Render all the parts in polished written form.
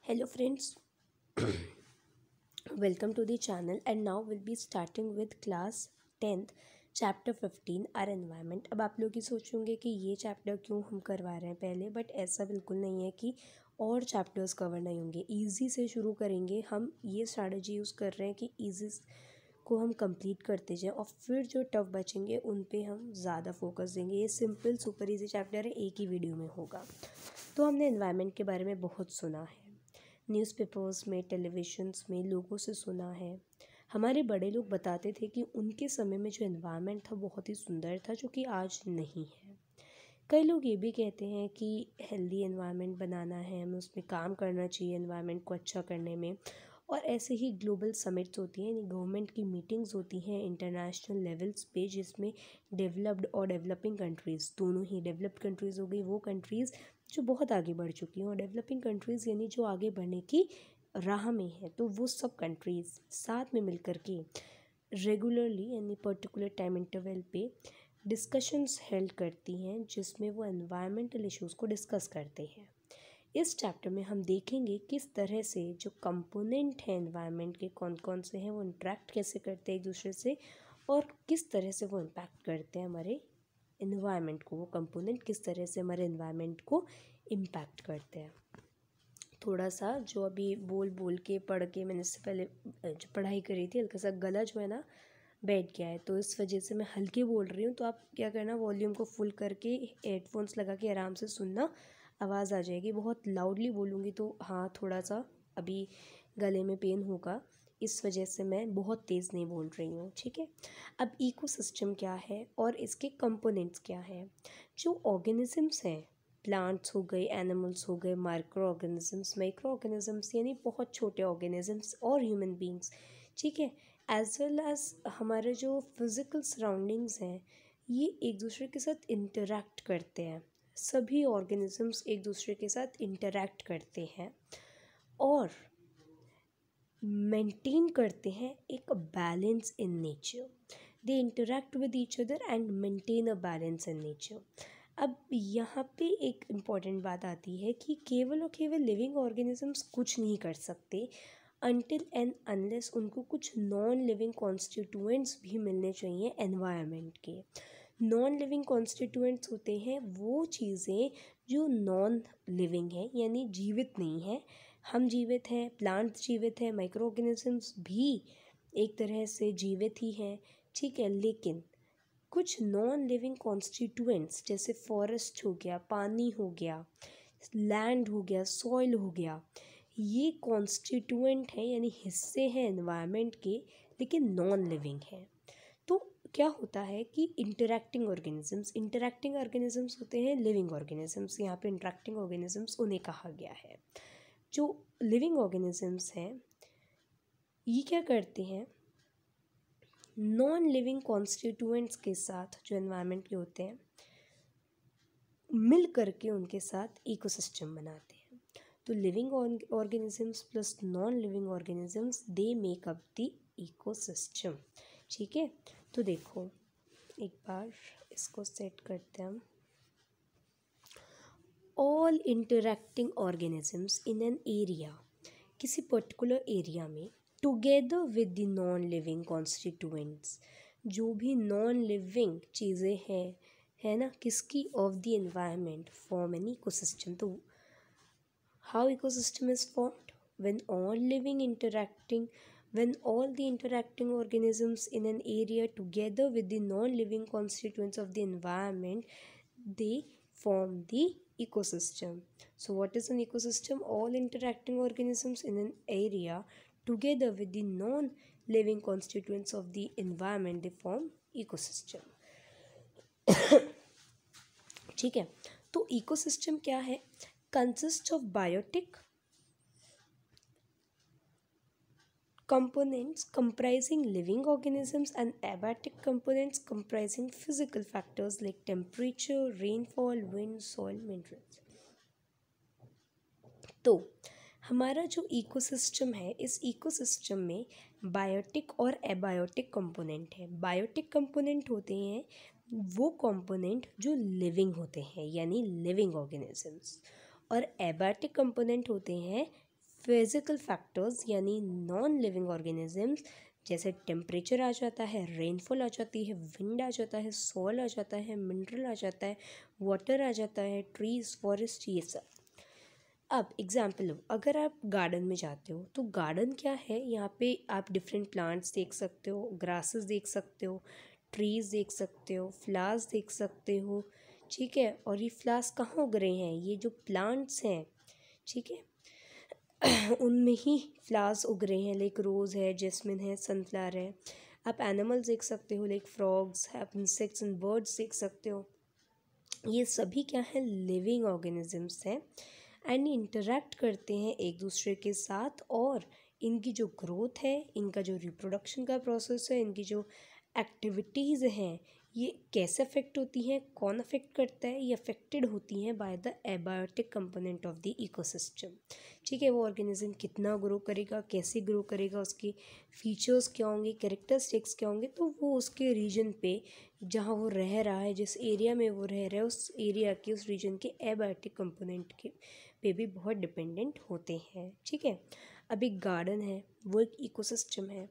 Hello friends, welcome to the channel and now we'll be starting with class 10th chapter 15 our environment। अब आप लोग ही सोचोगे कि ये चैप्टर क्यों हम करवा रहे हैं पहले, बट ऐसा बिल्कुल नहीं है कि और चैप्टर्स कवर नहीं होंगे। ईजी से शुरू करेंगे, हम ये स्ट्रैटेजी यूज़ कर रहे हैं कि ईजी को हम कंप्लीट करते जाएं और फिर जो टफ बचेंगे उन पे हम ज़्यादा फोकस देंगे। ये सिंपल सुपर ईजी चैप्टर है, एक ही वीडियो में होगा। तो हमने एनवायरनमेंट के बारे में बहुत सुना है, न्यूज़पेपर्स में, टेलीविजन्स में लोगों से सुना है। हमारे बड़े लोग बताते थे कि उनके समय में जो एनवायरनमेंट था बहुत ही सुंदर था, जो कि आज नहीं है। कई लोग ये भी कहते हैं कि हेल्दी एनवायरनमेंट बनाना है, हमें उसमें काम करना चाहिए एनवायरनमेंट को अच्छा करने में। और ऐसे ही ग्लोबल समिट्स होती हैं, यानी गवर्नमेंट की मीटिंग्स होती हैं इंटरनेशनल लेवल्स पे, जिसमें डेवलप्ड और डेवलपिंग कंट्रीज़ दोनों ही, डेवलप्ड कंट्रीज़ हो गई वो कंट्रीज़ जो बहुत आगे बढ़ चुकी हैं, और डेवलपिंग कंट्रीज़ यानी जो आगे बढ़ने की राह में है, तो वो सब कंट्रीज़ साथ में मिलकर के रेगुलरली यानी पर्टिकुलर टाइम इंटरवल पे डिस्कशंस हेल्ड करती हैं, जिसमें वो एनवायरमेंटल इश्यूज़ को डिस्कस करते हैं। इस चैप्टर में हम देखेंगे किस तरह से जो कंपोनेंट हैं एनवायरनमेंट के, कौन कौन से हैं, वो इंटरेक्ट कैसे करते हैं एक दूसरे से, और किस तरह से वो इम्पैक्ट करते हैं हमारे एनवायरनमेंट को। वो कंपोनेंट किस तरह से हमारे एनवायरनमेंट को इम्पैक्ट करते हैं। थोड़ा सा जो अभी बोल बोल के पढ़ के मैंने इससे पहले जो पढ़ाई करी थी, हल्का सा गला जो है ना बैठ गया है, तो इस वजह से मैं हल्के बोल रही हूँ। तो आप क्या करना, वॉल्यूम को फुल करके हेडफोन्स लगा के आराम से सुनना, आवाज़ आ जाएगी। बहुत लाउडली बोलूँगी तो हाँ थोड़ा सा अभी गले में पेन होगा, इस वजह से मैं बहुत तेज़ नहीं बोल रही हूँ, ठीक है। अब इकोसिस्टम क्या है और इसके कंपोनेंट्स क्या हैं। जो ऑर्गेनिजम्स हैं, प्लांट्स हो गए, एनिमल्स हो गए, माइक्रो ऑर्गेनिजम्स यानी बहुत छोटे ऑर्गेनिजम्स, और ह्यूमन बींग्स, ठीक है, एज वेल एज हमारे जो फिज़िकल सराउंडिंग्स हैं, ये एक दूसरे के साथ इंटरेक्ट करते हैं। सभी ऑर्गेनिजम्स एक दूसरे के साथ इंटरेक्ट करते हैं और मेंटेन करते हैं एक balance in nature. They interact with each other and maintain a balance in nature. अब यहाँ पे एक इम्पॉर्टेंट बात आती है कि केवल और केवल लिविंग ऑर्गेनिजम्स कुछ नहीं कर सकते अनटिल एंड अनलेस उनको कुछ नॉन लिविंग कॉन्स्टिट्यूएंट्स भी मिलने चाहिए एनवायरनमेंट के। नॉन लिविंग कॉन्स्टिट्यूएंट्स होते हैं वो चीज़ें जो नॉन लिविंग हैं, यानी जीवित नहीं है। हम जीवित हैं, प्लांट्स जीवित हैं, माइक्रो ऑर्गेनिजम्स भी एक तरह से जीवित ही हैं, ठीक है। लेकिन कुछ नॉन लिविंग कॉन्स्टिट्यूएंट्स जैसे फॉरेस्ट हो गया, पानी हो गया, लैंड हो गया, सॉइल हो गया, ये कॉन्स्टिट्यूएंट हैं यानी हिस्से हैं एनवायरनमेंट के, लेकिन नॉन लिविंग हैं। तो क्या होता है कि इंटरेक्टिंग ऑर्गेनिजम्स होते हैं लिविंग ऑर्गेनिजम्स, यहाँ पे इंटरेक्टिंग ऑर्गेनिजम्स उन्हें कहा गया है। जो लिविंग ऑर्गेनिजम्स हैं ये क्या करते हैं, नॉन लिविंग कॉन्स्टिट्यूएंट्स के साथ जो एनवायरनमेंट के होते हैं मिल करके उनके साथ इकोसिस्टम बनाते हैं। तो living organisms plus non living organisms they make up the ecosystem, ठीक है। तो देखो एक बार इसको सेट करते हैं हम। All interacting organisms in an area, किसी पर्टिकुलर एरिया में, together with the non living constituents, जो भी नॉन लिविंग चीज़ें हैं, है ना, किसकी, of the environment, form an ecosystem. तो how ecosystem is formed, when all living interacting when all the interacting organisms in an area together with the non-living constituents of the environment, they form the ecosystem. So what is an ecosystem? All interacting organisms in an area together with the non-living constituents of the environment, they form ecosystem. ठीक है। तो ecosystem क्या है, consist of biotic components comprising living organisms and abiotic components comprising physical factors like temperature, rainfall, wind, soil, minerals. तो हमारा जो ecosystem है, इस इकोसिस्टम में बायोटिक और एबायोटिक कंपोनेंट है। बायोटिक कंपोनेंट होते हैं वो कंपोनेंट जो लिविंग होते हैं यानी लिविंग ऑर्गेनिजम्स, और एबायोटिक कंपोनेंट होते हैं फिजिकल फैक्टर्स यानी नॉन लिविंग ऑर्गेनिजम्स, जैसे टेम्परेचर आ जाता है, रेनफॉल आ जाती है, विंड आ जाता है, सॉइल आ जाता है, मिनरल आ जाता है, वाटर आ जाता है, ट्रीज, फॉरेस्ट, ये सब। अब एग्जाम्पल लो, अगर आप गार्डन में जाते हो तो गार्डन क्या है, यहाँ पे आप डिफरेंट प्लांट्स देख सकते हो, ग्रासेस देख सकते हो, ट्रीज देख सकते हो, फ्लावर्स देख सकते हो, ठीक है। और ये फ्लावर्स कहाँ उग रहे हैं, ये जो प्लांट्स हैं, ठीक है, उनमें ही फ्लावर्स उग रहे हैं, लाइक रोज़ है, जेस्मिन है, सनफ्लावर है। आप एनिमल्स देख सकते हो, लाइक फ्रॉग्स, आप इंसेक्ट्स एंड बर्ड्स देख सकते हो। ये सभी क्या है, लिविंग ऑर्गेनिजम्स हैं एंड इंटरेक्ट करते हैं एक दूसरे के साथ, और इनकी जो ग्रोथ है, इनका जो रिप्रोडक्शन का प्रोसेस है, इनकी जो एक्टिविटीज़ हैं, ये कैसे अफेक्ट होती हैं, कौन अफेक्ट करता है, ये अफेक्टेड होती हैं by the abiotic component of the ecosystem, ठीक है। वो ऑर्गेनिज्म कितना ग्रो करेगा, कैसे ग्रो करेगा, उसके फीचर्स क्या होंगे, कैरेक्टरिस्टिक्स क्या होंगे, तो वो उसके रीजन पे जहाँ वो रह रहा है, जिस एरिया में वो रह रहा है, उस एरिया के, उस रीजन के एबायोटिक कंपोनेंट के पे भी बहुत डिपेंडेंट होते हैं, ठीक है। अब एक गार्डन है, वो एक इकोसिस्टम है।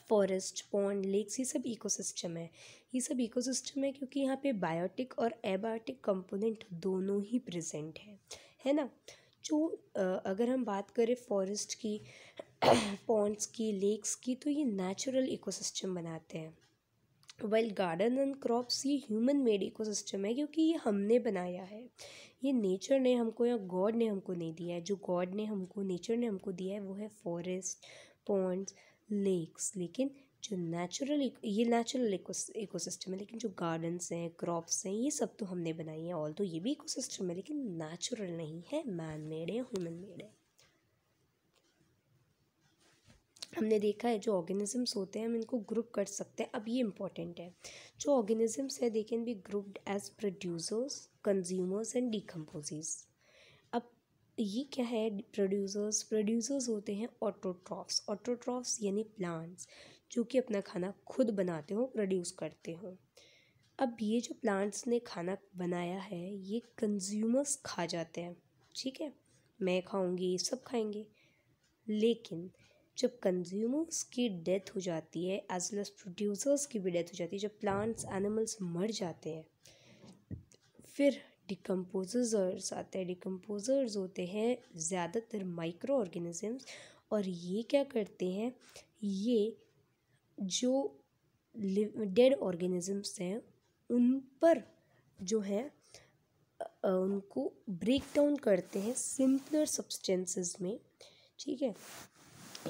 फॉरेस्ट, पॉन्ड, लेक्स, ये सब इकोसिस्टम है। ये सब इकोसिस्टम है क्योंकि यहाँ पे बायोटिक और एबायोटिक कंपोनेंट दोनों ही प्रेजेंट है ना। जो अगर हम बात करें फॉरेस्ट की, पॉन्ड्स की, लेक्स की, तो ये नेचुरल इकोसिस्टम बनाते हैं। वेल गार्डन एंड क्रॉप्स ये ह्यूमन मेड इकोसिस्टम है, क्योंकि ये हमने बनाया है, ये नेचर ने हमको या गॉड ने हमको नहीं दिया है। जो गॉड ने हमको, नेचर ने हमको दिया है, वो है फॉरेस्ट, पॉन्ड्स, लेक्स। लेकिन जो ये नेचुरल इकोसिस्टम है, लेकिन जो गार्डन्स हैं, क्रॉप्स हैं, ये सब तो हमने बनाई हैं। ऑल तो ये भी इकोसिस्टम है, लेकिन नेचुरल नहीं है, मैन मेड है, ह्यूमन मेड है। हमने देखा है जो ऑर्गेनिजम्स होते हैं, हम इनको ग्रुप कर सकते हैं। अब ये इंपॉर्टेंट है, जो ऑर्गेनिजम्स है, they can be grouped as producers, consumers and decomposers. अब ये क्या है, प्रोड्यूसर्स होते हैं ऑटोट्रॉफ्स। ऑटोट्रॉफ्स यानी प्लांट्स जो कि अपना खाना खुद बनाते हो, प्रोड्यूस करते हो। अब ये जो प्लांट्स ने खाना बनाया है, ये कंज्यूमर्स खा जाते हैं, ठीक है, मैं खाऊंगी, सब खाएंगे। लेकिन जब कंज्यूमर्स की डेथ हो जाती है, एज वेल एज प्रोड्यूसर्स की भी डेथ हो जाती है, जब प्लांट्स, एनिमल्स मर जाते हैं, फिर डिकम्पोजर्स आते हैं। डिकम्पोजर्स होते हैं ज़्यादातर माइक्रो ऑर्गेनिजम्स, और ये क्या करते हैं, ये जो डेड ऑर्गेनिजम्स हैं उन पर जो है उनको ब्रेक डाउन करते हैं सिंपलर सब्सटेंसेस में, ठीक है,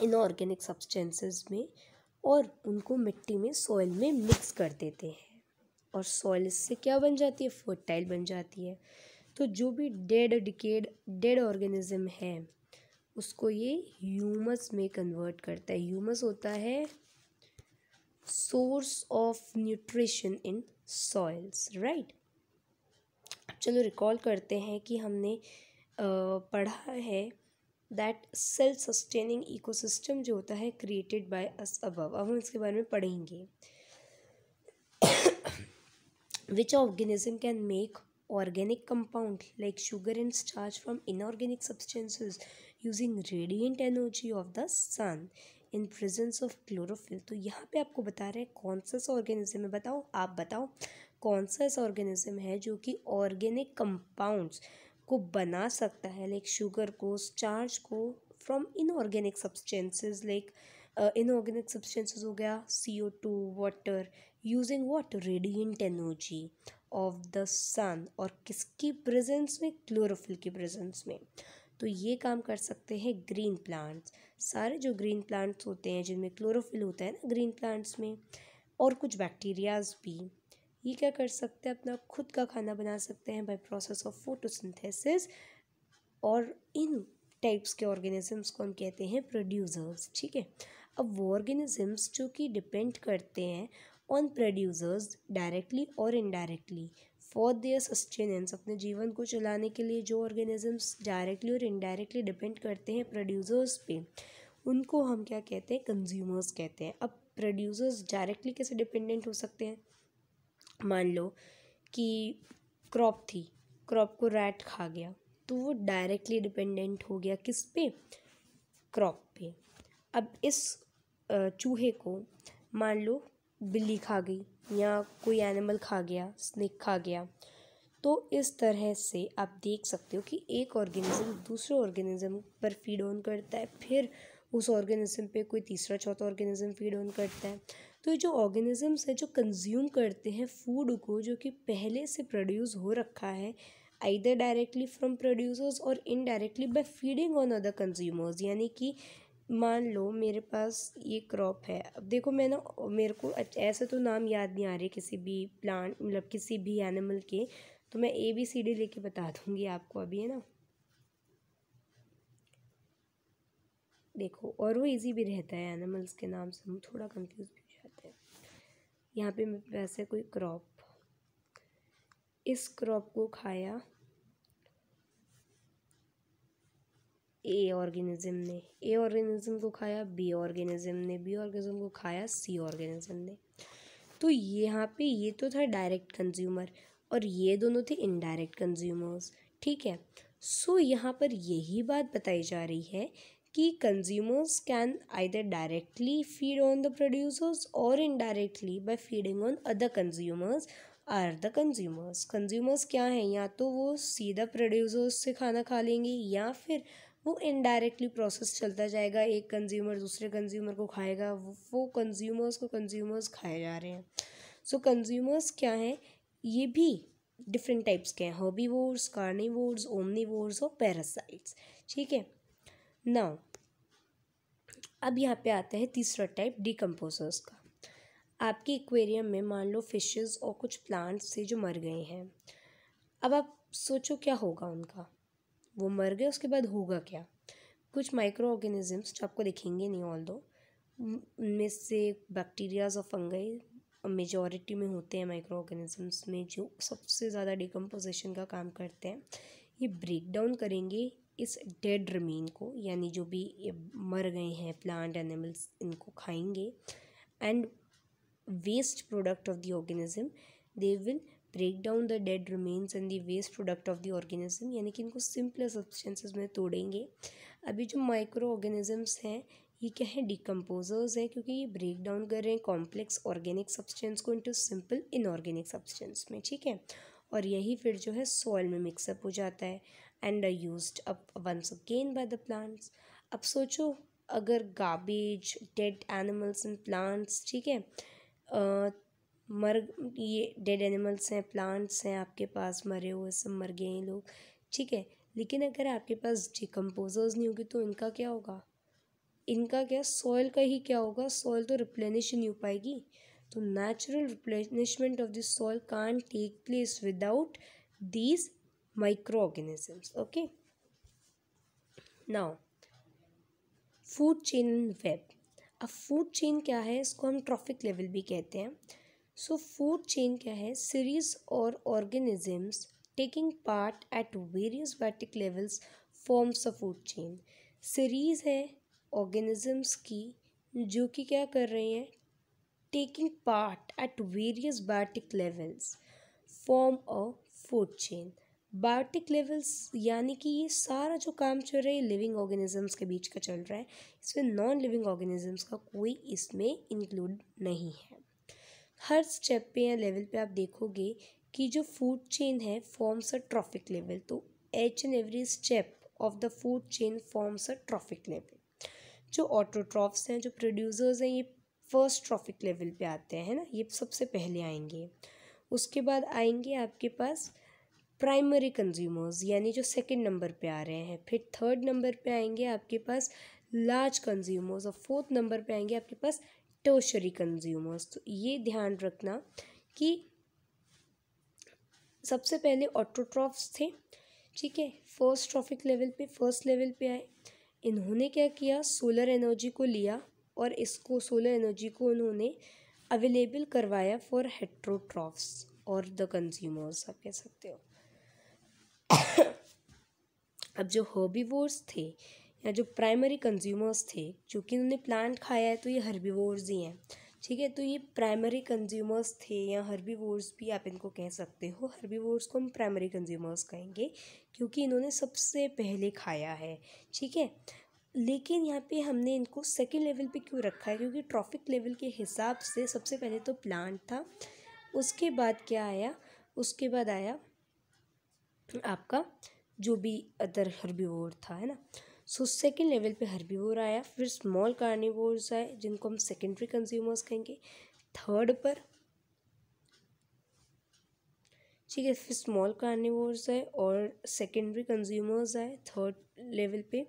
इनऑर्गेनिक सब्सटेंसेस में, और उनको मिट्टी में, सॉइल में मिक्स कर देते हैं, और सॉइल इससे क्या बन जाती है, फर्टाइल बन जाती है। तो जो भी डेड ऑर्गेनिज्म है, उसको ये ह्यूमस में कन्वर्ट करता है। ह्यूमस होता है source of nutrition in soils, right. चलो रिकॉल करते हैं कि हमने पढ़ा है दैट सेल्फ सस्टेनिंग इकोसिस्टम जो होता है क्रिएटेड बाय अस अबव। अब हम इसके बारे में पढ़ेंगे। Which organism can make organic compound like sugar and starch from inorganic substances using radiant energy of the sun in presence of chlorophyll। तो यहाँ पे आपको बता रहे हैं कौन सा ऑर्गेनिज्म है, बताओ, आप बताओ कौन सा ऐसा ऑर्गेनिज्म है जो कि ऑर्गेनिक कंपाउंड्स को बना सकता है, लाइक शुगर को, स्टार्च को, from inorganic substances. Like inorganic substances हो गया CO2, water, using what, radiant energy of the sun, और किसकी प्रेजेंस में, क्लोरोफिल की प्रेजेंस में। तो ये काम कर सकते हैं ग्रीन प्लांट्स। सारे जो ग्रीन प्लांट्स होते हैं जिनमें क्लोरोफिल होता है ना ग्रीन प्लांट्स में, और कुछ बैक्टीरियाज भी, ये क्या कर सकते हैं, अपना खुद का खाना बना सकते हैं बाय प्रोसेस ऑफ फोटोसिंथेसिस। और इन टाइप्स के ऑर्गेनिजम्स को हम कहते हैं प्रोड्यूसर्स, ठीक है। अब वो ऑर्गेनिजम्स जो कि डिपेंड करते हैं ऑन प्रोड्यूसर्स डायरेक्टली और इनडायरेक्टली फॉर देयर सस्टेनेंस, अपने जीवन को चलाने के लिए जो ऑर्गेनिजम्स डायरेक्टली और इनडायरेक्टली डिपेंड करते हैं प्रोड्यूसर्स पे, उनको हम क्या कहते हैं, कंज्यूमर्स कहते हैं। अब प्रोड्यूसर्स डायरेक्टली कैसे डिपेंडेंट हो सकते हैं, मान लो कि क्रॉप थी, क्रॉप को रैट खा गया, तो वो डायरेक्टली डिपेंडेंट हो गया किस पे, क्रॉप पे। अब इस चूहे को मान लो बिल्ली खा गई या कोई एनिमल खा गया, स्नेक खा गया, तो इस तरह से आप देख सकते हो कि एक ऑर्गेनिज्म दूसरे ऑर्गेनिज्म पर फीड ऑन करता है, फिर उस ऑर्गेनिज्म पे कोई तीसरा चौथा ऑर्गेनिज्म फीड ऑन करता है। तो ये जो ऑर्गेनिजम्स है जो कंज्यूम करते हैं फूड को जो कि पहले से प्रोड्यूस हो रखा है, आइदर डायरेक्टली फ्रॉम प्रोड्यूसर्स और indirectly by feeding on other consumers. यानी कि मान लो मेरे पास ये क्रॉप है, अब देखो मैं ना, मेरे को ऐसे तो नाम याद नहीं आ रहे किसी भी प्लांट मतलब किसी भी एनिमल के, तो मैं ABCD लेके बता दूंगी आपको अभी, है ना। देखो, और वो इजी भी रहता है, एनिमल्स के नाम से हम थोड़ा कंफ्यूज भी हो जाते हैं। यहाँ पे मेरे पास है कोई क्रॉप, इस क्रॉप को खाया ए ऑर्गेनिज्म ने, ए ऑर्गेनिज्म को खाया बी ऑर्गेनिज्म ने, बी ऑर्गेनिज्म को खाया सी ऑर्गेनिज्म ने। तो यहाँ पे ये तो था डायरेक्ट कंज्यूमर और ये दोनों थे इनडायरेक्ट कंज्यूमर्स, ठीक है। सो यहाँ पर यही बात बताई जा रही है कि consumers can either directly feed on the producers और indirectly by feeding on other consumers are the consumers. Consumers क्या हैं, या तो वो सीधा प्रोड्यूसर्स से खाना खा लेंगे या फिर वो इनडायरेक्टली प्रोसेस चलता जाएगा, एक कंज्यूमर दूसरे कंज्यूमर को खाएगा, वो कंज्यूमर्स को कंज्यूमर्स खाए जा रहे हैं। सो कंज्यूमर्स क्या हैं, ये भी डिफरेंट टाइप्स के हैं, हर्बीवोर्स, कार्निवोर्स, ओमनीवोर्स और पैरासाइट्स, ठीक है। नाउ अब यहाँ पे आता है तीसरा टाइप, डिकम्पोजर्स का। आपके एक्वेरियम में मान लो फिशेस और कुछ प्लांट्स थे जो मर गए हैं। अब आप सोचो क्या होगा उनका, वो मर गए उसके बाद होगा क्या। कुछ माइक्रो ऑर्गेनिजम्स जो आपको दिखेंगे नहीं ऑल दो, उनमें से बैक्टीरियाज और फंगई मेजॉरिटी में होते हैं माइक्रो ऑर्गेनिजम्स में, जो सबसे ज़्यादा डिकम्पोजिशन का काम करते हैं। ये ब्रेक डाउन करेंगे इस डेड रिमेन को, यानी जो भी ये मर गए हैं प्लांट एनिमल्स, इनको खाएंगे and waste product of the organism, they will break down the dead remains and the waste product of the organism, यानी कि इनको सिंपल सब्सटेंसेस में तोड़ेंगे। अभी जो माइक्रो ऑर्गेनिजम्स हैं ये क्या है, डिकम्पोजर्स हैं, क्योंकि ये ब्रेक डाउन कर रहे हैं कॉम्प्लेक्स ऑर्गेनिक सब्सटेंस को इनटू सिंपल इनऑर्गेनिक सब्सटेंस में, ठीक है। और यही फिर जो है सॉइल में मिक्सअप हो जाता है and are used up once again by the plants. अब सोचो अगर garbage, dead animals and plants, ठीक है, ये डेड एनिमल्स हैं, प्लांट्स हैं आपके पास, मरे हुए सब मर गए हैं लोग, ठीक है। लेकिन अगर आपके पास डिकम्पोजर्स नहीं होगी तो इनका क्या होगा, इनका क्या, सॉइल का ही क्या होगा, सॉइल तो रिप्लेनिश नहीं हो पाएगी। तो natural replenishment of the soil can't take place without these microorganisms, okay. Now food chain web. अब फूड चेन क्या है, इसको हम ट्रॉफिक लेवल भी कहते हैं। सो फूड चेन क्या है, सीरीज और organisms taking part at various वर्टिक levels forms a food chain. Series है ऑर्गेनिजम्स की जो कि क्या कर रहे हैं, taking part at various biotic levels form a food chain. Biotic levels यानी कि ये सारा जो काम चल रहा है लिविंग ऑर्गेनिजम्स के बीच का चल रहा है, इसमें नॉन लिविंग ऑर्गेनिजम्स का कोई इसमें इंक्लूड नहीं है। हर स्टेप पे या लेवल पे आप देखोगे कि जो फूड चेन है फॉर्म्स अ ट्रॉफिक लेवल, तो H and every step of the food chain forms a trophic level. जो ऑटोट्रॉफ्स हैं, जो प्रोड्यूसर्स हैं, ये फर्स्ट ट्रॉफिक लेवल पे आते हैं ना, ये सबसे पहले आएंगे। उसके बाद आएंगे आपके पास प्राइमरी कंज्यूमर्स, यानी जो सेकंड नंबर पे आ रहे हैं। फिर थर्ड नंबर पे आएंगे आपके पास लार्ज कंज्यूमर्स और फोर्थ नंबर पे आएंगे आपके पास टर्शरी कंज्यूमर्स। तो ये ध्यान रखना कि सबसे पहले ऑटोट्रॉफ्स थे, ठीक है, फर्स्ट ट्रॉफिक लेवल पे, फर्स्ट लेवल पे आए। इन्होंने क्या किया, सोलर एनर्जी को लिया और इसको सोलर एनर्जी को उन्होंने अवेलेबल करवाया फॉर हेट्रोट्रॉफ्स और द कंज्यूमर्स, आप कह सकते हो। अब जो हर्बीवोर्स थे या जो प्राइमरी कंज्यूमर्स थे, जो कि उन्होंने प्लांट खाया है तो ये हर्बीवोर्स ही हैं, ठीक है। तो ये प्राइमरी कंज्यूमर्स थे या हर्बीवोर्स भी आप इनको कह सकते हो। हर्बीवोर्स को हम प्राइमरी कंज्यूमर्स कहेंगे क्योंकि इन्होंने सबसे पहले खाया है, ठीक है। लेकिन यहाँ पे हमने इनको सेकेंड लेवल पे क्यों रखा है, क्योंकि ट्रॉफिक लेवल के हिसाब से सबसे पहले तो प्लांट था, उसके बाद क्या आया, उसके बाद आया आपका जो भी अदर हर्बीवोर था, है ना। सो सेकेंड लेवल पे हर्बीवोर आया, फिर स्मॉल कार्निवोर्स आए जिनको हम सेकेंडरी कंज्यूमर्स कहेंगे थर्ड पर, ठीक है। फिर स्मॉल कार्निवोर्स आए और सेकेंडरी कंज्यूमर्स आए थर्ड लेवल पे।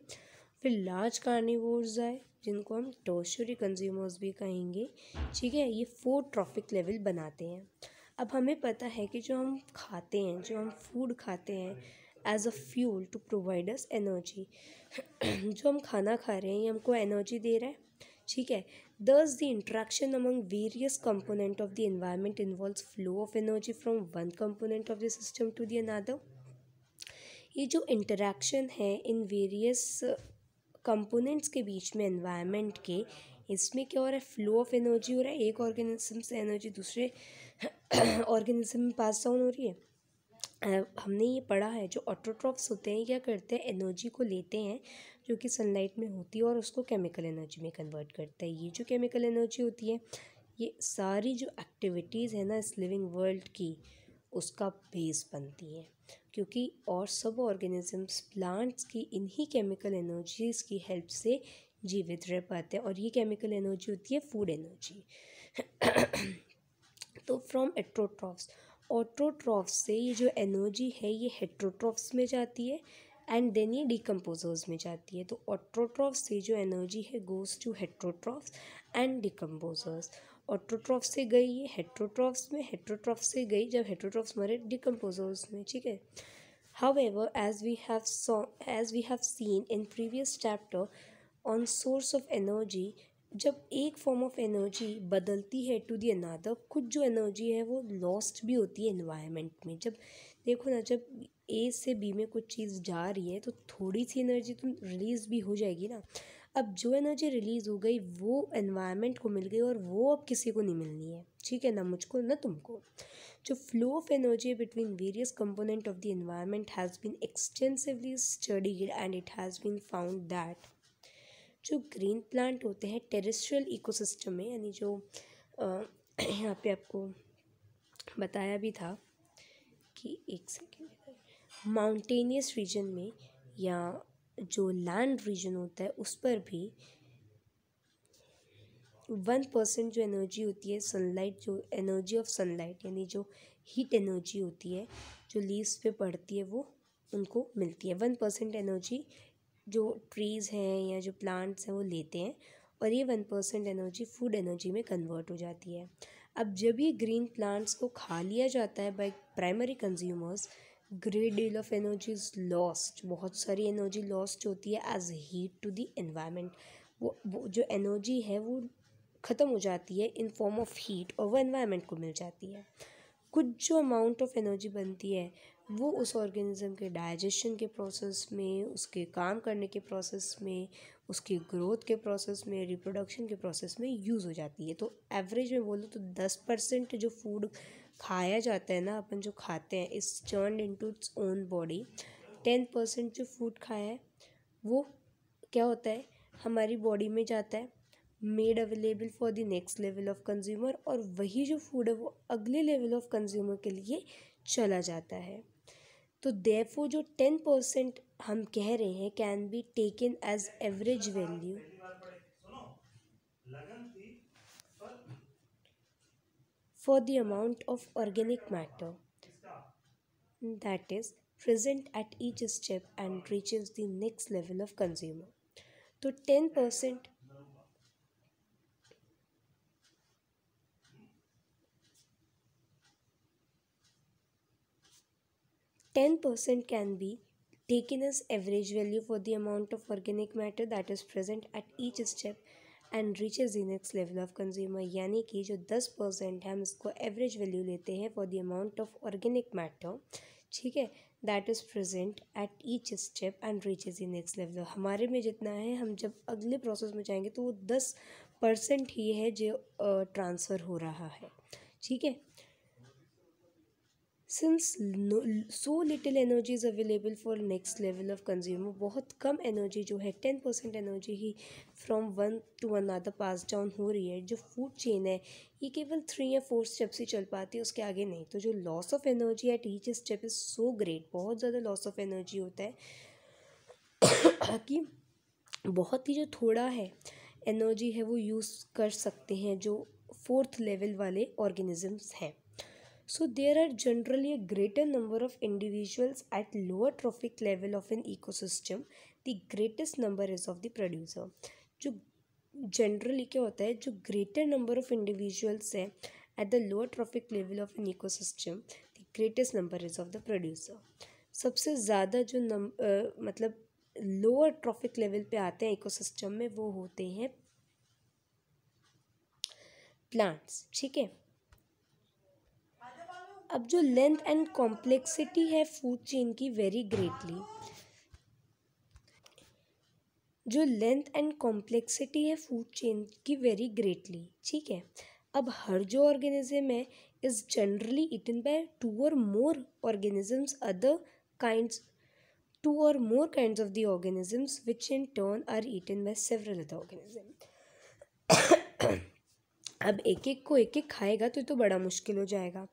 फिर लार्ज कार्निवोर्स आए जिनको हम टर्शियरी कंज्यूमर्स भी कहेंगे, ठीक है। ये 4 ट्रॉफिक लेवल बनाते हैं। अब हमें पता है कि जो हम खाते हैं, जो हम फूड खाते हैं as a fuel to provide us energy, जो हम खाना खा रहे हैं ये हमको एनर्जी दे रहा है, ठीक है। Thus, the interaction among various component of the environment involves flow of energy from one component of the system to the another. ये जो इंटरेक्शन है इन वेरियस कंपोनेंट्स के बीच में एनवायरनमेंट के, इसमें क्या हो रहा है, फ्लो ऑफ एनर्जी हो रहा है, एक ऑर्गेनिज्म से एनर्जी दूसरे ऑर्गेनिज्म में पास ऑन हो रही है। हमने ये पढ़ा है जो ऑटोट्रॉफ्स होते हैं क्या करते हैं, एनर्जी को लेते हैं जो कि सनलाइट में होती है और उसको केमिकल एनर्जी में कन्वर्ट करता है। ये जो केमिकल एनर्जी होती है, ये सारी जो एक्टिविटीज़ है ना इस लिविंग वर्ल्ड की, उसका बेस बनती है, क्योंकि और सब ऑर्गेनिजम्स प्लांट्स की इन्हीं केमिकल एनर्जीज़ की हेल्प से जीवित रह पाते हैं, और ये केमिकल एनर्जी होती है फूड एनर्जी। तो फ्रॉम एट्रोट्रॉफ्स, ऑटोट्रॉफ्स से ये जो एनर्जी है ये हेट्रोट्रॉफ्स में जाती है एंड देन ये डिकम्पोजर्स में जाती है। तो ऑटोट्रॉफ्स से जो एनर्जी है goes to heterotrophs and decomposers. Autotrophs से गई ये हेट्रोट्रॉफ्स में, हेट्रोट्रॉफ्स से गई जब हेट्रोट्रॉफ्स मरे डिकम्पोजर्स में, ठीक है। However, as we have seen in previous chapter on source of energy, जब एक फॉर्म ऑफ एनर्जी बदलती है टू दी अनदर, कुछ जो एनर्जी है वो लॉस्ट भी होती है एनवायरनमेंट में। जब देखो ना, जब ए से बी में कुछ चीज़ जा रही है तो थोड़ी सी एनर्जी तो रिलीज़ भी हो जाएगी ना। अब जो एनर्जी रिलीज़ हो गई वो एनवायरनमेंट को मिल गई और वो अब किसी को नहीं मिलनी है, ठीक है, ना मुझको ना तुमको। जो flow of energy between various component of the environment has been extensively studied and it has been found that जो ग्रीन प्लांट होते हैं टेरेस्ट्रियल इकोसिस्टम में, यानी जो यहाँ पे आपको बताया भी था कि एक सेकेंड, माउंटेनियस रीजन में या जो लैंड रीजन होता है उस पर भी 1% जो एनर्जी होती है सनलाइट, जो एनर्जी ऑफ सनलाइट यानी जो हीट एनर्जी होती है जो लीव्स पे पड़ती है वो उनको मिलती है। 1% एनर्जी जो ट्रीज़ हैं या जो प्लांट्स हैं वो लेते हैं, और ये 1% एनर्जी फूड एनर्जी में कन्वर्ट हो जाती है। अब जब ये ग्रीन प्लांट्स को खा लिया जाता है by primary consumers, great deal of energy is lost, बहुत सारी एनर्जी लॉस्ट होती है as heat to the environment. वो जो एनर्जी है वो ख़त्म हो जाती है इन फॉर्म ऑफ हीट और वो एनवायरनमेंट को मिल जाती है। कुछ जो अमाउंट ऑफ एनर्जी बनती है वो उस ऑर्गेनिज्म के डाइजेशन के प्रोसेस में, उसके काम करने के प्रोसेस में, उसकी ग्रोथ के प्रोसेस में, रिप्रोडक्शन के प्रोसेस में यूज़ हो जाती है। तो एवरेज में बोलो तो 10% जो फूड खाया जाता है ना, अपन जो खाते हैं, इस turned into its own body. 10% जो फूड खाया है वो क्या होता है, हमारी बॉडी में जाता है, made available for the next level of consumer, और वही जो फूड है वो अगले लेवल ऑफ कंज्यूमर के लिए चला जाता है। तो देयरफॉर जो 10% हम कह रहे हैं can be taken as average value for the amount of organic matter that is present at each step and reaches the next level of consumer. तो 10% can be taken as average value for the amount of organic matter that is present at each step and reaches the next level of consumer। यानी कि जो 10% है हम इसको average value लेते हैं for the amount of organic matter, ठीक है, that is present at each step and reaches the next level. हमारे में जितना है, हम जब अगले प्रोसेस में जाएंगे तो वो 10% ही है जो ट्रांसफ़र हो रहा है, ठीक है। Since so little energy is available for next level of consumer, बहुत कम एनर्जी जो है 10% energy he from one two another pass down हो रही है। जो फूड चेन है ये केवल 3 या 4 स्टेप्स ही चल पाती है, उसके आगे नहीं। तो जो loss of energy at each step is so great, बहुत ज़्यादा लॉस ऑफ एनर्जी होता है कि बहुत ही जो थोड़ा है एनर्जी है वो यूज़ कर सकते हैं जो 4th लेवल वाले ऑर्गेनिजम्स हैं। So there are generally a greater number of individuals at lower trophic level of an ecosystem. The greatest number is of the producer. जो generally क्या होता है, जो greater number of individuals है at the lower trophic level of an ecosystem, the greatest number is of the producer. सबसे ज़्यादा जो मतलब लोअर ट्रॉफिक लेवल पे आते हैं इकोसिस्टम में वो होते हैं प्लांट्स, ठीक है। अब जो लेंथ एंड कॉम्प्लेक्सिटी है फूड चेन की वेरी ग्रेटली, जो लेंथ एंड कॉम्प्लेक्सिटी है फूड चेन की वेरी ग्रेटली, ठीक है। अब हर जो ऑर्गेनिज्म है is generally eaten by 2 or more organisms, two or more kinds of the organisms which in turn are eaten by several other organisms. अब एक एक को एक एक खाएगा तो बड़ा मुश्किल हो जाएगा,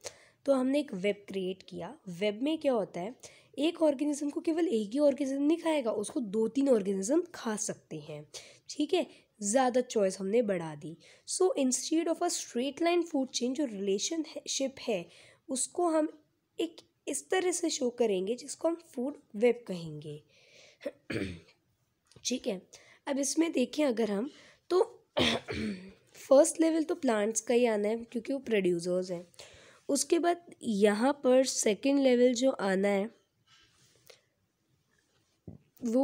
तो हमने एक वेब क्रिएट किया। वेब में क्या होता है, एक ऑर्गेनिज्म को केवल एक ही ऑर्गेनिज्म नहीं खाएगा, उसको 2-3 ऑर्गेनिज्म खा सकते हैं, ठीक है। ज़्यादा चॉइस हमने बढ़ा दी। So instead of a straight line food chain, जो रिलेशनशिप है उसको हम एक इस तरह से शो करेंगे जिसको हम फूड वेब कहेंगे, ठीक है। अब इसमें देखें अगर हम तो फर्स्ट लेवल तो प्लांट्स का ही आना है क्योंकि वो प्रोड्यूसर्स हैं। उसके बाद यहाँ पर सेकंड लेवल जो आना है वो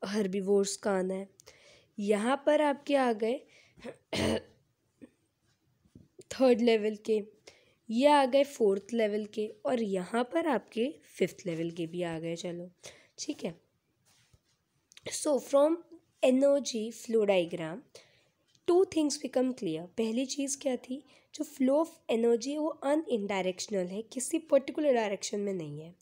हर्बीवोर्स का आना है। यहाँ पर आपके आ गए थर्ड लेवल के, ये आ गए 4th लेवल के, और यहाँ पर आपके 5th लेवल के भी आ गए। चलो ठीक है। So from energy flow diagram 2 things become clear. पहली चीज़ क्या थी, जो फ्लो ऑफ एनर्जी है वो अनइनडायरेक्शनल है, किसी पर्टिकुलर डायरेक्शन में नहीं है।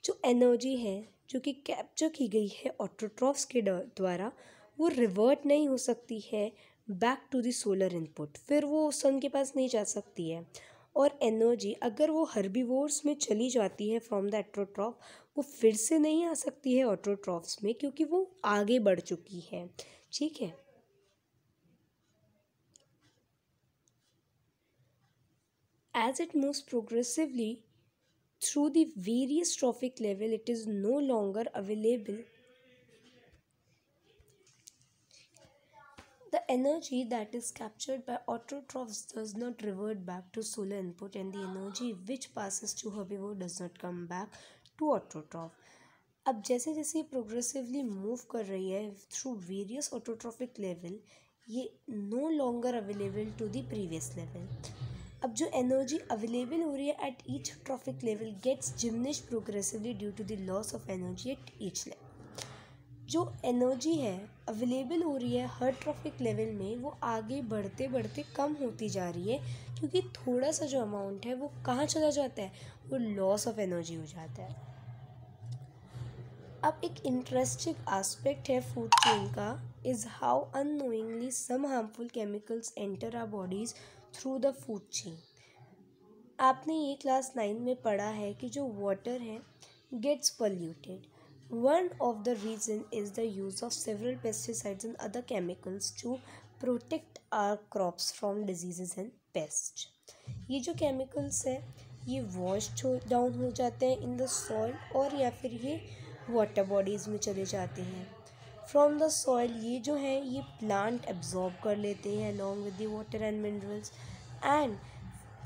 जो एनर्जी है जो कि कैप्चर की गई है ऑटोट्रॉफ्स के द्वारा, वो रिवर्ट नहीं हो सकती है back to the solar input, फिर वो सन के पास नहीं जा सकती है। और एनर्जी अगर वो हर्बीवोर्स में चली जाती है फ्रॉम द ऑटोट्रॉफ, वो फिर से नहीं आ सकती है ऑटोट्रॉफ्स में क्योंकि वो आगे बढ़ चुकी है, ठीक है। As it moves progressively through the various trophic level, it is no longer available. The energy that is captured by autotrophs does not revert back to solar input, and the energy which passes to herbivore does not come back to autotroph. अब जैसे जैसे progressively move कर रही है through various autotrophic level, ये no longer available to the previous level. अब जो energy available हो रही है at each trophic level gets diminished progressively due to the loss of energy at each level. जो एनर्जी है अवेलेबल हो रही है हर ट्रॉफिक लेवल में, वो आगे बढ़ते बढ़ते कम होती जा रही है क्योंकि थोड़ा सा जो अमाउंट है वो कहाँ चला जाता है, वो लॉस ऑफ एनर्जी हो जाता है। अब एक इंटरेस्टिंग एस्पेक्ट है फूड चेन का is how unknowingly some harmful chemicals enter our bodies through the food chain. आपने ये क्लास 9 में पढ़ा है कि जो वाटर है gets polluted. One of the reason is the use of several pesticides and other chemicals to protect our crops from diseases and pest. ये जो केमिकल्स है ये वॉश्ड डाउन हो जाते हैं इन द सॉइल, और या फिर ये वाटर बॉडीज़ में चले जाते हैं फ्रॉम द सॉइल। ये जो है ये प्लांट एब्जॉर्ब कर लेते हैं along with the water and minerals, and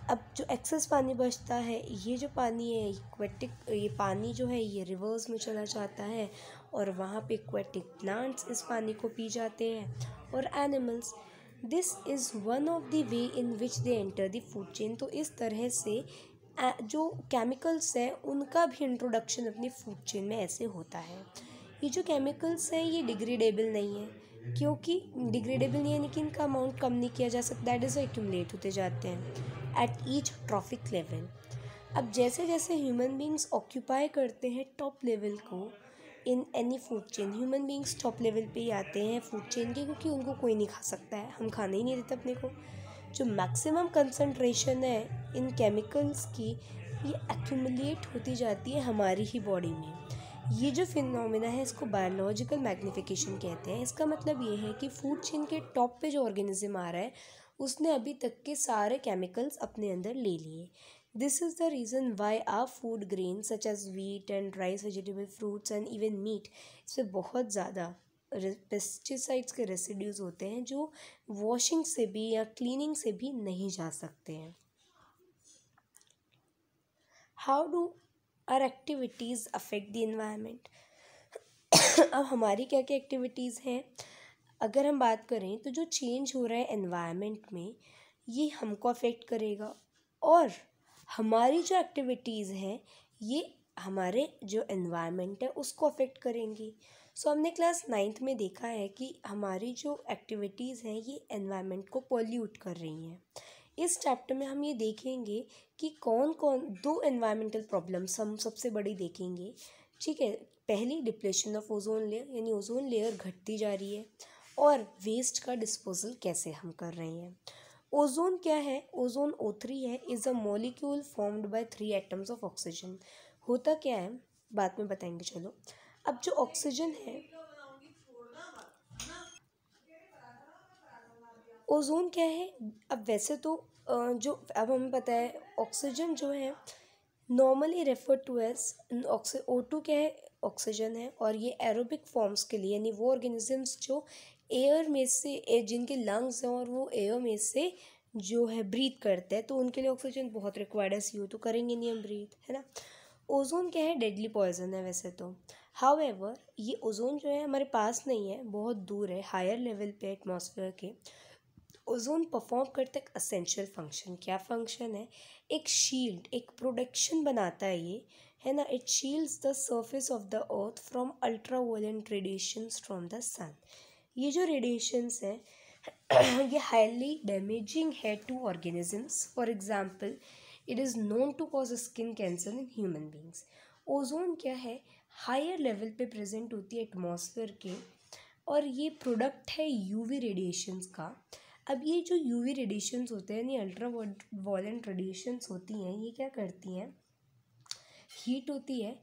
अब जो एक्सेस पानी बचता है ये जो पानी है एक्वेटिक, ये पानी जो है ये रिवर्स में चला जाता है और वहाँ पे एक्वेटिक प्लांट्स इस पानी को पी जाते हैं और animals. This is one of the way in which they enter the food chain. तो इस तरह से जो केमिकल्स हैं उनका भी इंट्रोडक्शन अपनी फूड चेन में ऐसे होता है। ये जो केमिकल्स हैं ये डिग्रेडेबल नहीं है, क्योंकि डिग्रेडेबल नहीं है, यानी कि इनका अमाउंट कम नहीं किया जा सकता, दैट इज़ एक्यूमुलेट होते जाते हैं एट ईच ट्रॉफिक लेवल। अब जैसे जैसे ह्यूमन बींग्स ऑक्यूपाई करते हैं टॉप लेवल को in any food chain, human beings top level पे ही आते हैं फूड चेन के, क्योंकि उनको कोई नहीं खा सकता है, हम खाने ही नहीं देते अपने को। जो मैक्सिमम कंसंट्रेशन है इन केमिकल्स की, ये एक्यूमुलेट होती जाती है हमारी ही बॉडी में। ये जो फिनोमिना है इसको बायोलॉजिकल मैग्निफिकेशन कहते हैं। इसका मतलब ये है कि फूड चेन के टॉप पे जो ऑर्गेनिज्म आ रहा है उसने अभी तक के सारे केमिकल्स अपने अंदर ले लिए। This is the reason why our food grain such as wheat and rice, vegetable, fruits and even meat, इसमें बहुत ज़्यादा पेस्टिसाइड्स के रेसिड्यूज़ होते हैं जो वॉशिंग से भी या क्लीनिंग से भी नहीं जा सकते हैं। How do our activities affect the environment? अब हमारी क्या क्या एक्टिविटीज़ हैं? अगर हम बात करें तो जो चेंज हो रहा है एनवायरनमेंट में ये हमको अफेक्ट करेगा, और हमारी जो एक्टिविटीज़ हैं ये हमारे जो एनवायरनमेंट है उसको अफेक्ट करेंगी। सो हमने क्लास 9th में देखा है कि हमारी जो एक्टिविटीज़ हैं ये एनवायरनमेंट को पॉल्यूट कर रही हैं। इस चैप्टर में हम ये देखेंगे कि कौन कौन दो एनवायरमेंटल प्रॉब्लम्स हम सबसे बड़ी देखेंगे। ठीक है, पहली डिप्लेशन ऑफ ओजोन लेयर, यानी ओजोन लेयर घटती जा रही है, और वेस्ट का डिस्पोजल कैसे हम कर रहे हैं। ओजोन क्या है? ओजोन O3 है, is a molecule formed by 3 atoms of oxygen. होता क्या है बाद में बताएंगे। चलो, अब जो ऑक्सीजन है, ओजोन क्या है? अब वैसे तो जो अब हमें पता है ऑक्सीजन जो है normally refer to as O2 क्या है? ऑक्सीजन है, और ये एरोबिक फॉर्म्स के लिए, यानी वो ऑर्गेनिजम्स जो एयर में से जिनके लंग्स हैं और वो एयर में से जो है ब्रीथ करते हैं, तो उनके लिए ऑक्सीजन बहुत रिक्वायर्ड है, CO2 तो करेंगे नहीं हम ब्रीथ, है ना। ओजोन क्या है? डेडली पॉइजन है वैसे तो। हाउएवर ये ओजोन जो है हमारे पास नहीं है, बहुत दूर है, हायर लेवल पे एटमॉस्फेयर के। ओजोन परफॉर्म करता है एक असेंशियल फंक्शन। क्या फंक्शन है? एक शील्ड, एक प्रोटेक्शन बनाता है ये, है ना। It shields the surface of the earth from ultra violent radiations from the sun. ये जो रेडिएशंस हैं ये हाईली डैमेजिंग है to organisms. For example, it is known to cause skin cancer in human beings. Ozone क्या है? Higher level पे present होती है एटमॉस्फेयर के, और ये प्रोडक्ट है यूवी रेडिएशंस का। अब ये जो यूवी रेडिएशंस होते हैं, यानी अल्ट्रा वायलेंट रेडिएशंस होती हैं, ये क्या करती हैं? हीट होती है,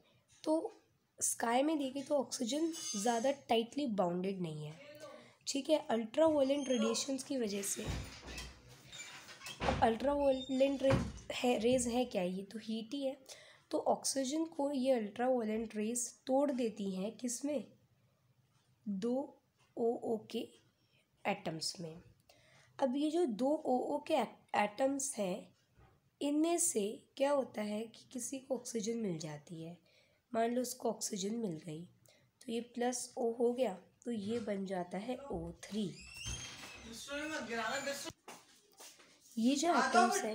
तो स्काई में देखें तो ऑक्सीजन ज़्यादा टाइटली बाउंडेड नहीं है, ठीक है। अल्ट्रा वायलेंट रेडिएशंस की वजह से, अब अल्ट्रा वायलेंट रेज है क्या? ये तो हीट ही है। तो ऑक्सीजन को ये अल्ट्रा वायलेंट रेज तोड़ देती हैं किसमें? 2 OO के एटम्स में। अब ये जो 2 OO के एटम्स हैं, इनमें से क्या होता है कि किसी को ऑक्सीजन मिल जाती है। मान लो उसको ऑक्सीजन मिल गई, तो ये +O हो गया, तो ये बन जाता है O3। ये जो एटम्स हैं,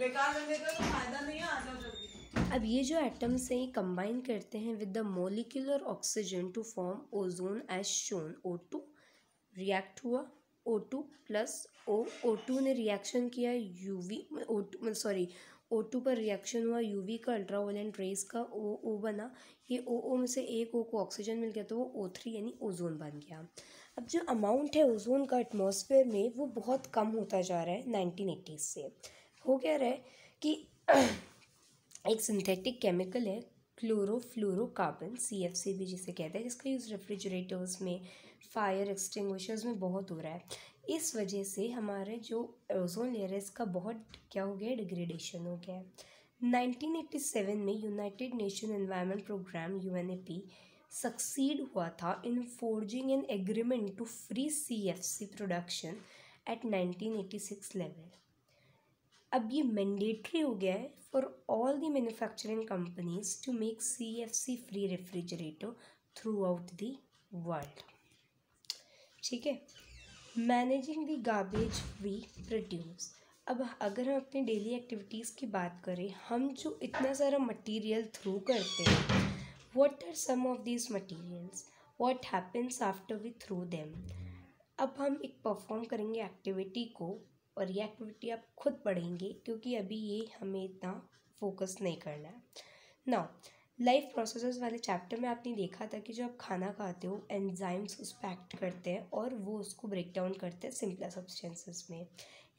अब ये जो एटम्स हैं ये कंबाइन करते हैं with the molecular oxygen to form ozone as shown. O2 react हुआ, O2 प्लस O2 ने रिएक्शन किया यूवी, O2 पर रिएक्शन हुआ यूवी का, अल्ट्रा वायलेंट रेज का, O बना। ये O में से एक O को ऑक्सीजन मिल गया, तो वो O3 यानी ओजोन बन गया। अब जो अमाउंट है ओजोन का एटमॉस्फेयर में वो बहुत कम होता जा रहा है 1980 से। हो क्या रहा है कि एक सिंथेटिक केमिकल है क्लोरोफ्लोरोकार्बन, CFC भी जिसे कहते हैं, जिसका यूज़ रेफ्रिजरेटर्स में, फायर एक्सटिंग्विशर्स में बहुत हो रहा है। इस वजह से हमारे जो ओजोन लेयर है इसका बहुत क्या हो गया? डिग्रेडेशन हो गया है। 1987 में United Nation environment programme UNEP succeed हुआ था in forging an agreement to free CFC production at 1986 level. अब ये मैंडेटरी हो गया है for all the manufacturing companies to make CFC free refrigerator throughout the world, ठीक है। Managing the garbage we produce. अब अगर हम अपनी डेली एक्टिविटीज़ की बात करें, हम जो इतना सारा मटेरियल थ्रू करते हैं, what are some of these materials, what happens after we throw them. अब हम एक परफॉर्म करेंगे एक्टिविटी को, और ये एक्टिविटी आप खुद पढ़ेंगे क्योंकि अभी ये हमें इतना फोकस नहीं करना है। नाउ लाइफ प्रोसेसेस वाले चैप्टर में आपने देखा था कि जो आप खाना खाते हो, एंजाइम्स उस पर एक्ट करते हैं और वो उसको ब्रेक डाउन करते हैं सिंपलर सब्सटेंसेस में।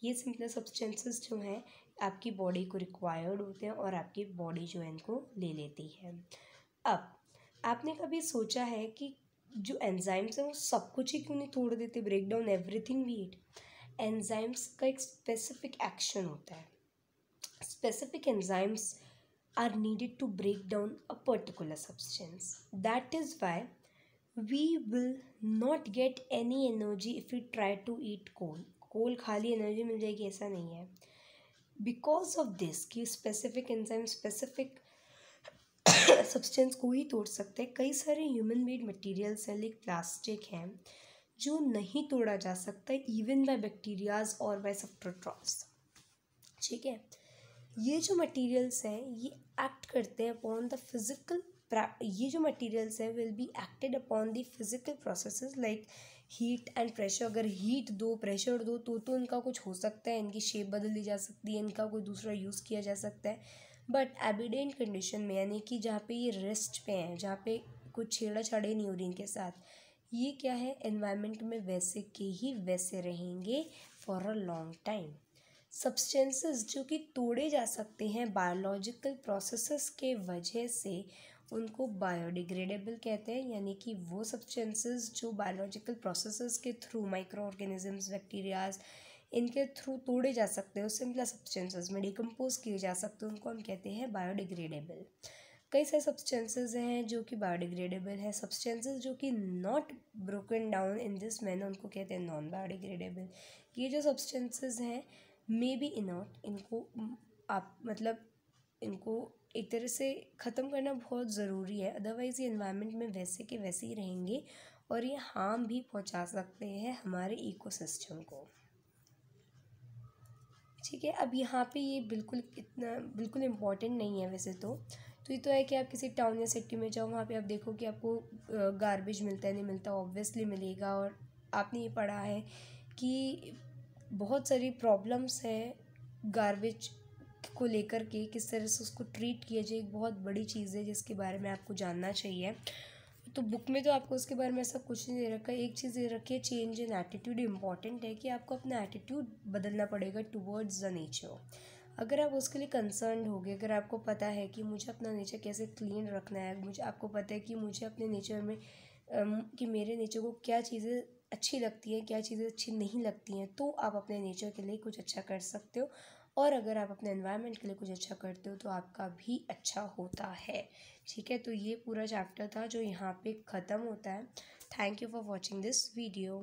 ये सिंपलर सब्सटेंसेस जो हैं आपकी बॉडी को रिक्वायर्ड होते हैं और आपकी बॉडी जो है इनको ले लेती है। अब आपने कभी सोचा है कि जो एंजाइम्स हैं वो सब कुछ ही क्यों नहीं तोड़ देते, break down everything we eat. Enzymes का एक स्पेसिफिक एक्शन होता है। Specific enzymes are needed to break down a particular substance. That is why we will not get any energy if we try to eat coal. कोल खाली energy मिल जाएगी ऐसा नहीं है। Because of this कि specific enzyme specific substance को ही तोड़ सकते हैं। कई सारे ह्यूमन मेड मटेरियल्स हैं, लाइक प्लास्टिक हैं, जो नहीं तोड़ा जा सकता इवन बाय बैक्टीरियाज और बाय सब्सट्रेट्स। ठीक है, ये जो मटेरियल्स हैं ये एक्ट करते हैं अपॉन द फिजिकल, ये जो मटेरियल्स हैं will be acted upon the physical processes like heat and pressure. अगर हीट दो, प्रेशर दो तो इनका कुछ हो सकता है, इनकी शेप बदल दी जा सकती है, इनका कोई दूसरा यूज़ किया जा सकता है। बट एबिडेंट कंडीशन में, यानी कि जहाँ पे ये रेस्ट पे हैं, जहाँ पे कुछ छेड़ा छाड़ी नहीं हो रही इनके साथ, ये क्या है, एनवायरनमेंट में वैसे के ही वैसे रहेंगे for a long time. Substances जो कि तोड़े जा सकते हैं बायोलॉजिकल प्रोसेसेस के वजह से, उनको बायोडिग्रेडेबल कहते हैं। यानी कि वो सब्सटेंसेस जो बायोलॉजिकल प्रोसेसेस के थ्रू, माइक्रो ऑर्गेनिजम्स, बैक्टीरियाज, इनके थ्रू तोड़े जा सकते हैं, सिंपल सब्सटेंसेस में डिकम्पोज किए जा सकते हैं, उनको हम कहते हैं बायोडिग्रेडेबल। कई सारे सब्सटेंसेस हैं जो कि बायोडिग्रेडेबल है। सब्सटेंसेस जो कि not broken down in this manner, उनको कहते हैं नॉन बायोडिग्रेडेबल। ये जो सब्सटेंसेस हैं मे बी इनॉट, इनको आप मतलब इनको एक तरह से ख़त्म करना बहुत ज़रूरी है, अदरवाइज़ ये एनवायरनमेंट में वैसे के वैसे ही रहेंगे और ये हार्म भी पहुंचा सकते हैं हमारे इकोसिस्टम को। ठीक है, अब यहाँ पे ये बिल्कुल इम्पॉर्टेंट नहीं है वैसे तो ये तो है कि आप किसी टाउन या सिटी में जाओ, वहाँ पे आप देखो कि आपको गार्बेज मिलता है, नहीं मिलता, ऑब्वियसली मिलेगा। और आपने ये पढ़ा है कि बहुत सारी प्रॉब्लम्स हैं गार्बेज को लेकर के, किस तरह से उसको ट्रीट किया जाए, एक बहुत बड़ी चीज़ है जिसके बारे में आपको जानना चाहिए। तो बुक में तो आपको उसके बारे में ऐसा कुछ नहीं दे रखा है। एक चीज़ दे रखी है, चेंज इन एटीट्यूड इम्पॉर्टेंट है कि आपको अपना एटीट्यूड बदलना पड़ेगा टुवर्ड्स द नेचर। अगर आप उसके लिए कंसर्न होगे, अगर आपको पता है कि मुझे अपना नेचर कैसे क्लीन रखना है, आपको पता है कि मुझे अपने नेचर में कि मेरे नेचर को क्या चीज़ें अच्छी लगती हैं, क्या चीज़ें अच्छी नहीं लगती हैं, तो आप अपने नेचर के लिए कुछ अच्छा कर सकते हो। और अगर आप अपने एनवायरनमेंट के लिए कुछ अच्छा करते हो तो आपका भी अच्छा होता है। ठीक है, तो ये पूरा चैप्टर था जो यहाँ पे ख़त्म होता है। Thank you for watching this video.